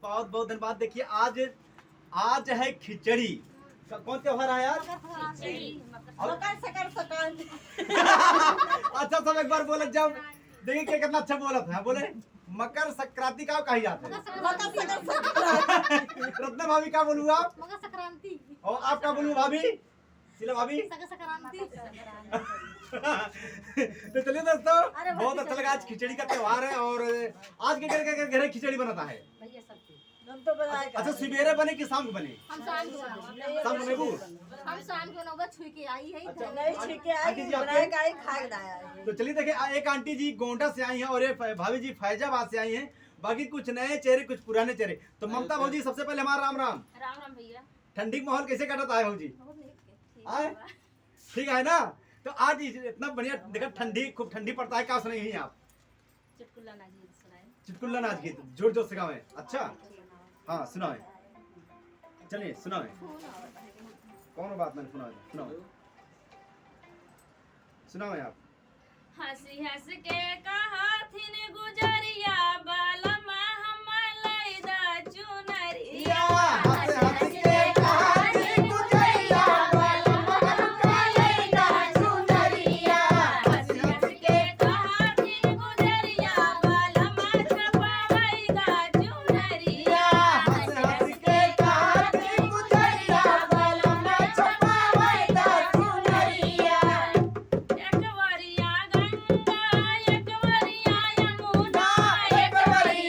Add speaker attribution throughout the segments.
Speaker 1: बहुत बहुत धन्यवाद। देखिए आज आज है खिचड़ी। कौन त्योहार है यार?
Speaker 2: मकर संक्रांति।
Speaker 1: अच्छा सब एक बार बोले जब देखिए क्या कितना अच्छा बोला था। बोले मकर संक्रांति का कही जाता है। रत्ना भाभी क्या बोलूँ आप?
Speaker 3: मकर संक्रांति।
Speaker 1: और आप क्या बोलूँ भाभी? शीला भाभी?
Speaker 3: संक्रांति।
Speaker 1: तो चलिए दोस्तों, बहुत अच्छा लगा। आज खिचड़ी का त्योहार है और आज के घर खिचड़ी बनाता है।
Speaker 2: हम तो बनाए।
Speaker 1: अच्छा सवेरे बने कि शाम को बने?
Speaker 3: हम शाम को
Speaker 1: शाम को बनेगू?
Speaker 3: हम शाम को 9 बजे छुई के आई है।
Speaker 1: अच्छा,
Speaker 2: नहीं छिके आई
Speaker 1: आंटी जी आपके?
Speaker 2: बनाए का खा के आया है।
Speaker 1: तो चलिए देखिए, एक आंटी जी गोंडा से आई हैं और एक भाभी जी फैजाबाद से आई हैं। बाकी कुछ नए चेहरे कुछ पुराने चेहरे। तो ममता भाजी सबसे पहले हमारा राम राम।
Speaker 3: राम राम भैया।
Speaker 1: ठंडी माहौल कैसे कटता है भाजी?
Speaker 3: बहुत ठीक
Speaker 1: आए? ठीक है ना? तो आज इतना बढ़िया देखा, ठंडी खूब ठंडी पड़ता है। क्या सुनाई आप?
Speaker 3: चुटकुला ना गीत सुनाए।
Speaker 1: चुटकुला नाच गीत जोर जोर से गावे। अच्छा हाँ सुनाए, चलिए सुनाए। कौन बात नहीं सुनाए, सुनाओ सुनाओ आप।
Speaker 3: हंसी हंस के कहाथिन गुजरिया बालमा हम लैदा चुनरिया।
Speaker 1: हंस हंस के कहाथिन गुजरिया बालमा हम लैदा चुनरिया।
Speaker 3: हंस हंस के कहाथिन गुजरिया बालमा छपावैदा चुनरिया।
Speaker 1: हंस हंस के कहाथिन गुजरिया बालमा छपावैदा चुनरिया।
Speaker 3: एक वरिया गंगा एक वरिया यमुना एक वरिया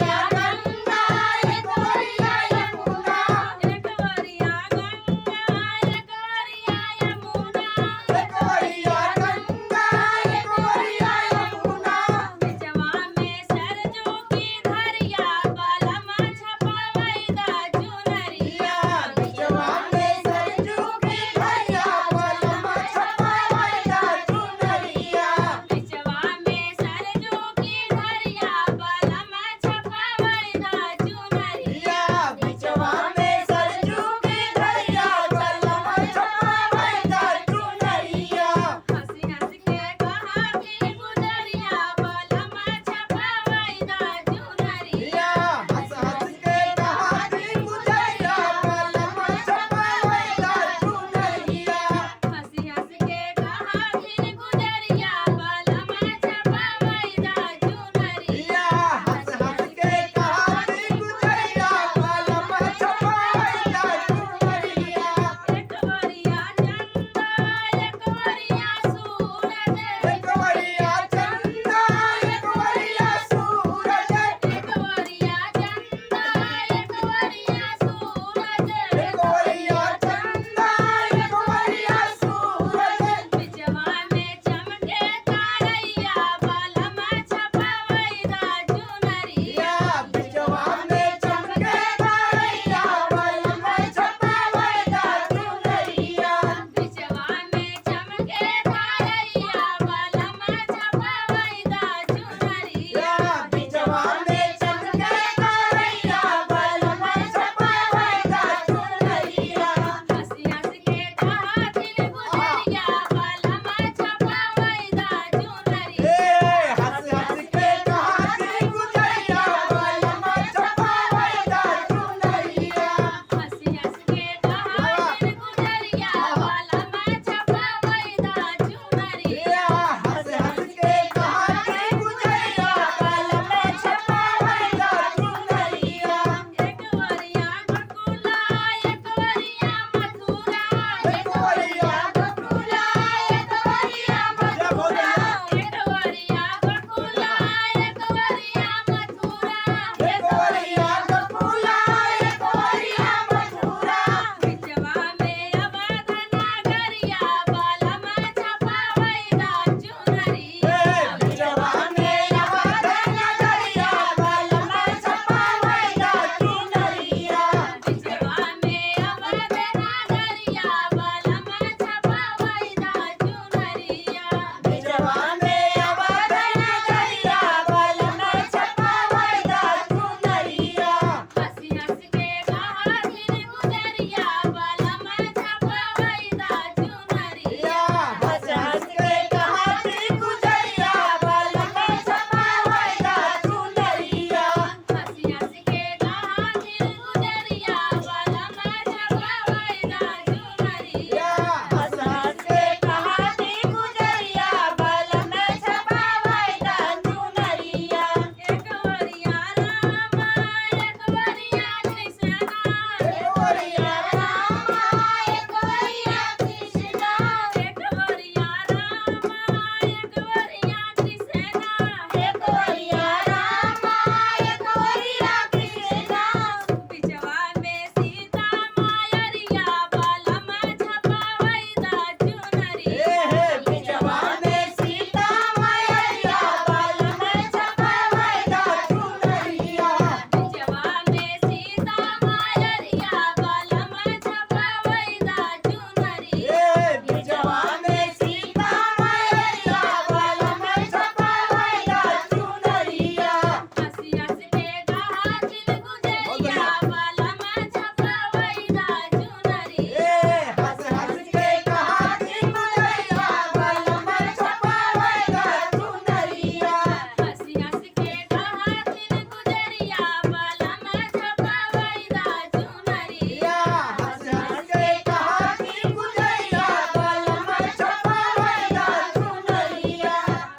Speaker 3: बालमा छपवैदा चुनरिया
Speaker 1: हंस हंस के कहा दिन गुजरिया बालमा छपावेगा चुनरिया
Speaker 3: हंसी हंस के कहा दिन गुजरिया बालमा छपवैदा चुनरिया
Speaker 1: हंस हंस के कहा दिन गुजरिया बालमा छपावेगा चुनरिया।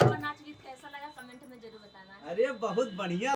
Speaker 3: और नाच गीत कैसा लगा कमेंट में जरूर बताना।
Speaker 1: अरे बहुत बढ़िया।